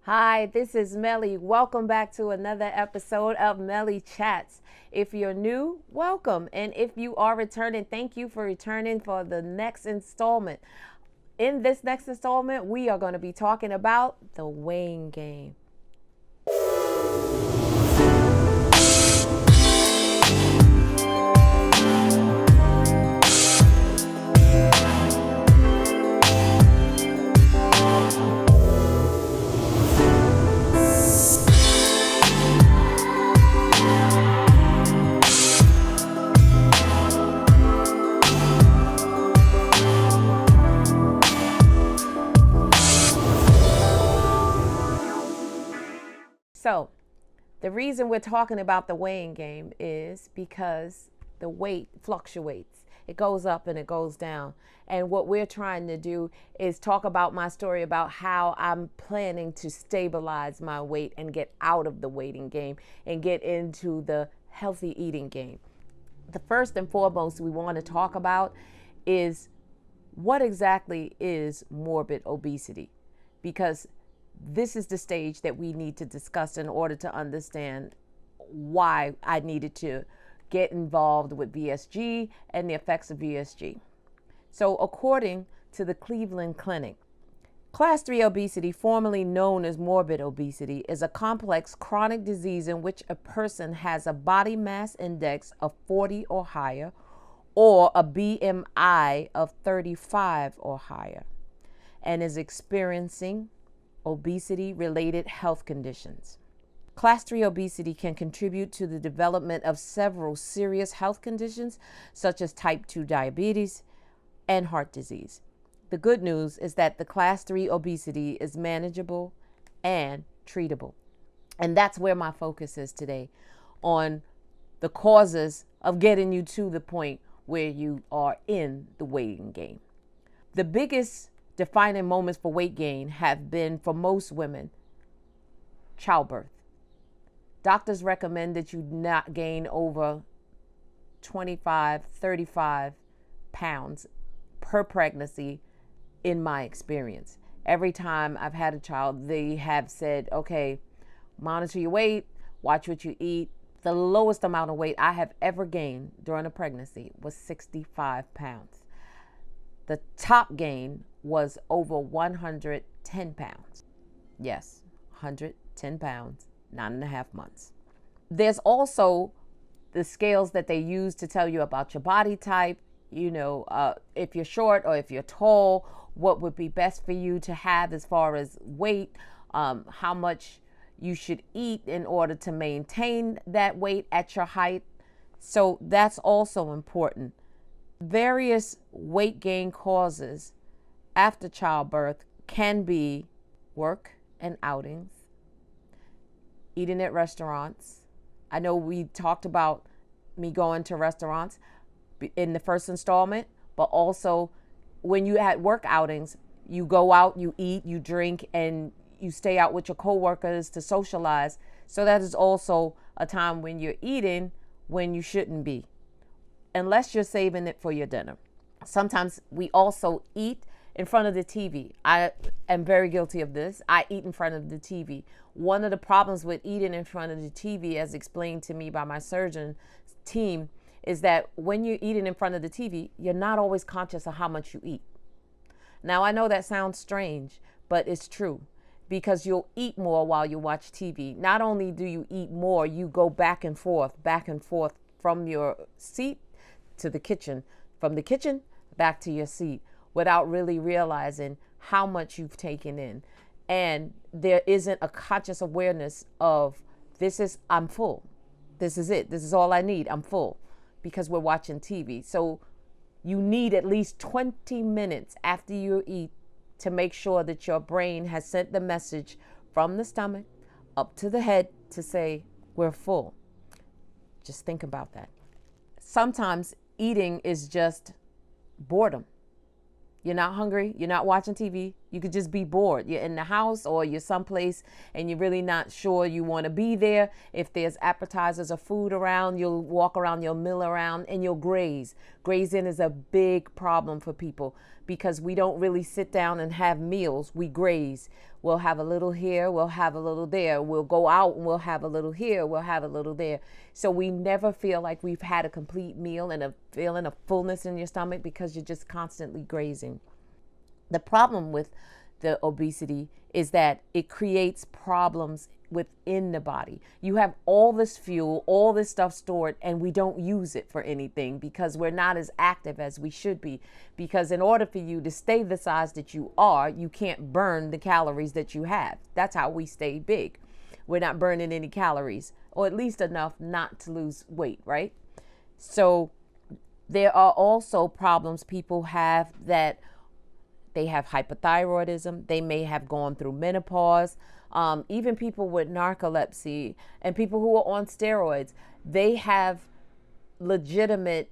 Hi, this is Melly. Welcome back to another episode of Melly Chats. If you're new, welcome. And if you are returning, thank you for returning for the next installment. In this next installment, we are going to be talking about the weighing game. So, the reason we're talking about the weighing game is because the weight fluctuates. It goes up and it goes down. And what we're trying to do is talk about my story about how I'm planning to stabilize my weight and get out of the weighting game and get into the healthy eating game. The first and foremost we want to talk about is what exactly is morbid obesity, because this is the stage that we need to discuss in order to understand why I needed to get involved with VSG and the effects of VSG. So, according to the Cleveland Clinic, Class 3 obesity, formerly known as morbid obesity, is a complex chronic disease in which a person has a body mass index of 40 or higher, or a BMI of 35 or higher, and is experiencing obesity-related health conditions. Class 3 obesity can contribute to the development of several serious health conditions, such as type 2 diabetes and heart disease. The good news is that the Class 3 obesity is manageable and treatable. And that's where my focus is today, on the causes of getting you to the point where you are in the weighing game. The biggest defining moments for weight gain have been, for most women, childbirth. Doctors recommend that you not gain over 25, 35 pounds per pregnancy, in my experience. Every time I've had a child, they have said, okay, monitor your weight, watch what you eat. The lowest amount of weight I have ever gained during a pregnancy was 65 pounds. The top gain was over 110 pounds. Yes, 110 pounds, 9.5 months. There's also the scales that they use to tell you about your body type, if you're short or if you're tall, what would be best for you to have as far as weight, how much you should eat in order to maintain that weight at your height. So that's also important. Various weight gain causes after childbirth can be work and outings, eating at restaurants. I know we talked about me going to restaurants in the first installment, but also when you had work outings, you go out, you eat, you drink, and you stay out with your coworkers to socialize. So that is also a time when you're eating when you shouldn't be, unless you're saving it for your dinner. Sometimes we also eat in front of the TV. I am very guilty of this. I eat in front of the TV. One of the problems with eating in front of the TV, as explained to me by my surgeon team, is that when you're eating in front of the TV, you're not always conscious of how much you eat. Now, I know that sounds strange, but it's true, because you'll eat more while you watch TV. Not only do you eat more, you go back and forth from your seat to the kitchen, from the kitchen back to your seat, without really realizing how much you've taken in. And there isn't a conscious awareness of, I'm full. This is it. This is all I need. I'm full, because we're watching TV. So you need at least 20 minutes after you eat to make sure that your brain has sent the message from the stomach up to the head to say, we're full. Just think about that. Sometimes eating is just boredom. You're not hungry, you're not watching TV, You could just be bored. You're in the house or you're someplace and you're really not sure you want to be there. If there's appetizers or food around, you'll walk around, you'll mill around, and you'll graze. Grazing is a big problem for people because we don't really sit down and have meals. We graze. We'll have a little here, we'll have a little there. We'll go out and we'll have a little here, we'll have a little there. So we never feel like we've had a complete meal and a feeling of fullness in your stomach because you're just constantly grazing. The problem with the obesity is that it creates problems within the body. You have all this fuel, all this stuff stored, and we don't use it for anything because we're not as active as we should be. Because in order for you to stay the size that you are, you can't burn the calories that you have. That's how we stay big. We're not burning any calories, or at least enough not to lose weight, right? So there are also problems people have that they have hypothyroidism. They may have gone through menopause. Even people with narcolepsy and people who are on steroids, they have legitimate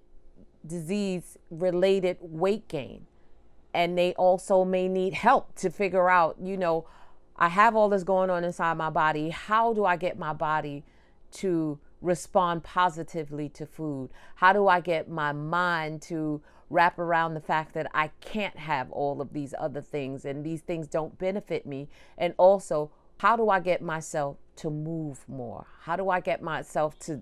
disease-related weight gain. And they also may need help to figure out, I have all this going on inside my body. How do I get my body to respond positively to food? How do I get my mind to wrap around the fact that I can't have all of these other things and these things don't benefit me? And also, how do I get myself to move more? How do I get myself to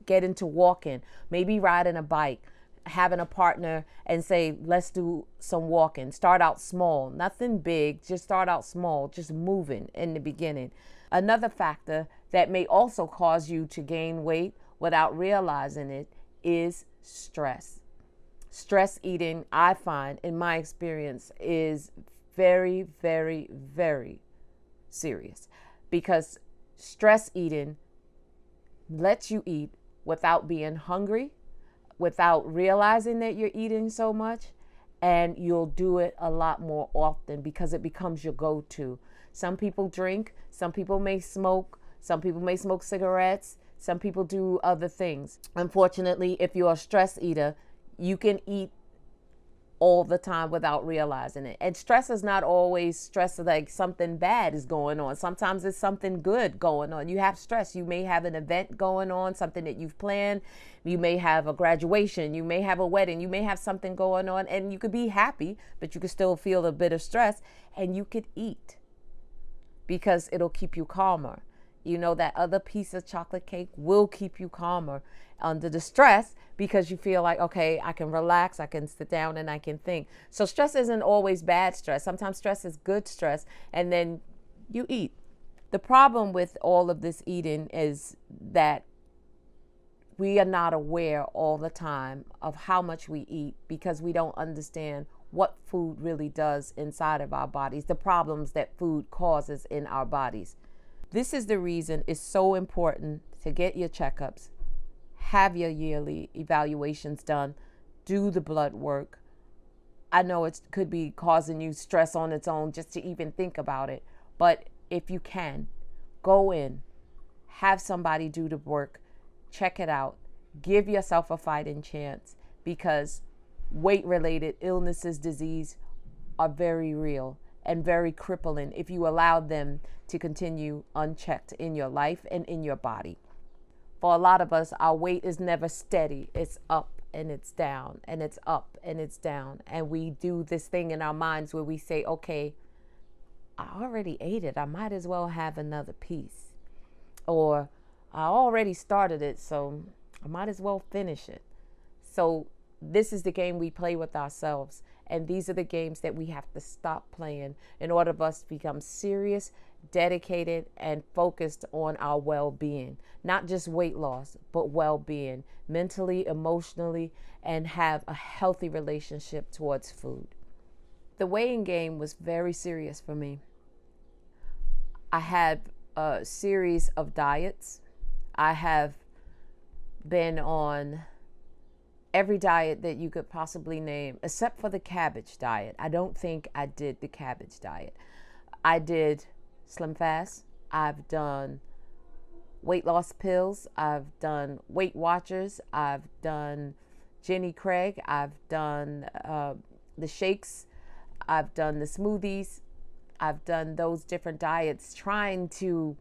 get into walking, maybe riding a bike, having a partner and say, let's do some walking. Start out small, nothing big, just start out small, just moving in the beginning. Another factor that may also cause you to gain weight without realizing it is stress. Stress eating, I find, in my experience, is very, very, very serious because stress eating lets you eat without being hungry, without realizing that you're eating so much, and you'll do it a lot more often because it becomes your go-to. Some people drink, some people may smoke, some people may smoke cigarettes, some people do other things. Unfortunately, if you're a stress eater, you can eat all the time without realizing it. And stress is not always stress like something bad is going on. Sometimes it's something good going on. You have stress. You may have an event going on, something that you've planned. You may have a graduation. You may have a wedding. You may have something going on, and you could be happy, but you could still feel a bit of stress, and you could eat because it'll keep you calmer. That other piece of chocolate cake will keep you calmer under the stress because you feel like, okay, I can relax, I can sit down and I can think. So stress isn't always bad stress. Sometimes stress is good stress, and then you eat. The problem with all of this eating is that we are not aware all the time of how much we eat because we don't understand what food really does inside of our bodies, the problems that food causes in our bodies. This is the reason it's so important to get your checkups, have your yearly evaluations done, do the blood work. I know it could be causing you stress on its own just to even think about it, but if you can, go in, have somebody do the work, check it out, give yourself a fighting chance because weight-related illnesses, disease are very real and very crippling if you allow them to continue unchecked in your life and in your body. For a lot of us, our weight is never steady. It's up and it's down and it's up and it's down. And we do this thing in our minds where we say, okay, I already ate it. I might as well have another piece. Or I already started it, so I might as well finish it. So this is the game we play with ourselves. And these are the games that we have to stop playing in order for us to become serious, dedicated, and focused on our well-being. Not just weight loss, but well-being, mentally, emotionally, and have a healthy relationship towards food. The weighing game was very serious for me. I had a series of diets. I have been on every diet that you could possibly name, except for the cabbage diet. I don't think I did the cabbage diet. I did Slim Fast. I've done weight loss pills. I've done Weight Watchers. I've done Jenny Craig. I've done the shakes. I've done the smoothies. I've done those different diets, trying to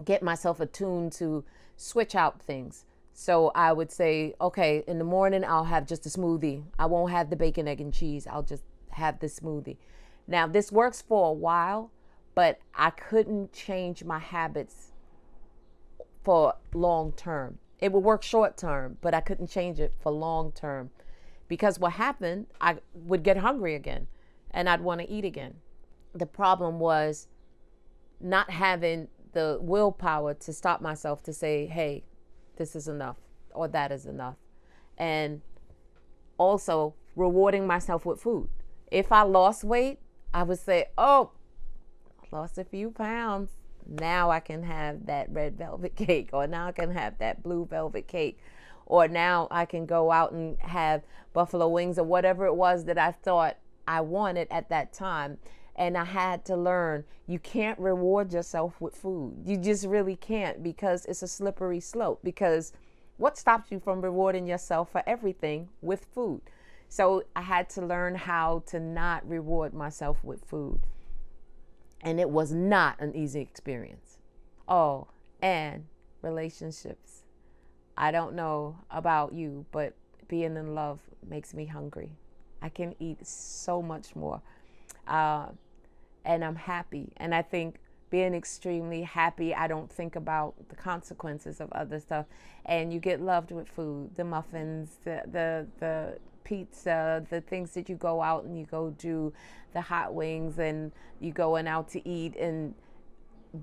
get myself attuned to switch out things. So I would say, okay, in the morning, I'll have just a smoothie. I won't have the bacon, egg, and cheese. I'll just have the smoothie. Now, this works for a while, but I couldn't change my habits for long term. It would work short term, but I couldn't change it for long term, because what happened, I would get hungry again and I'd want to eat again. The problem was not having the willpower to stop myself to say, hey, this is enough or that is enough. And also rewarding myself with food. If I lost weight, I would say, oh, I lost a few pounds. Now I can have that red velvet cake, or now I can have that blue velvet cake, or now I can go out and have buffalo wings, or whatever it was that I thought I wanted at that time. And I had to learn, you can't reward yourself with food. You just really can't, because it's a slippery slope. Because what stops you from rewarding yourself for everything with food? So I had to learn how to not reward myself with food. And it was not an easy experience. Oh, and relationships. I don't know about you, but being in love makes me hungry. I can eat so much more. And I'm happy. And I think being extremely happy, I don't think about the consequences of other stuff. And you get loved with food, the muffins, the pizza, the things that you go out and you go do, the hot wings, and you going out to eat, and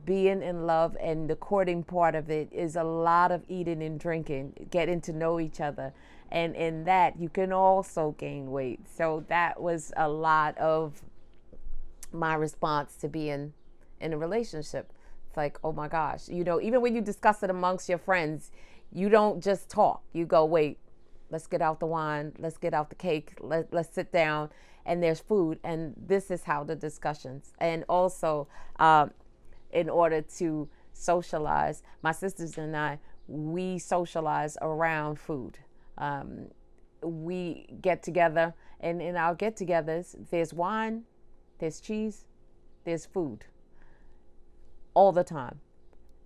being in love. And the courting part of it is a lot of eating and drinking, getting to know each other. And in that, you can also gain weight. So that was a lot of my response to being in a relationship. It's like, oh my gosh, even when you discuss it amongst your friends, you don't just talk. You go, wait, let's get out the wine, let's get out the cake, let's sit down, and there's food. And this is how the discussions. And also, in order to socialize, my sisters and I, we socialize around food. We get together, and in our get-togethers, there's wine, there's cheese, there's food. All the time.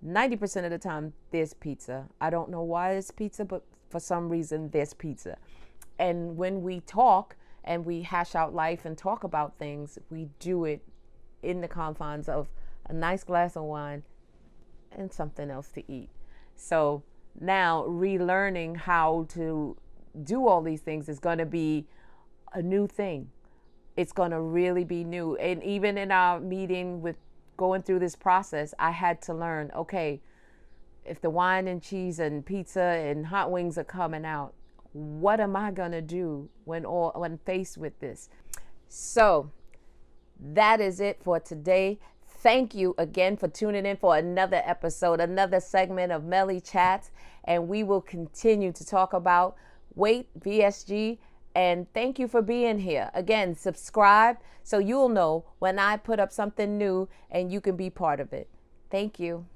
90% of the time, there's pizza. I don't know why it's pizza, but for some reason, there's pizza. And when we talk and we hash out life and talk about things, we do it in the confines of a nice glass of wine and something else to eat. So now relearning how to do all these things is going to be a new thing. It's going to really be new. And even in our meeting with going through this process, I had to learn, okay, if the wine and cheese and pizza and hot wings are coming out, what am I going to do when faced with this? So that is it for today. Thank you again for tuning in for another episode, another segment of Melly Chats. And we will continue to talk about weight, VSG, and thank you for being here. Again, subscribe so you'll know when I put up something new and you can be part of it. Thank you.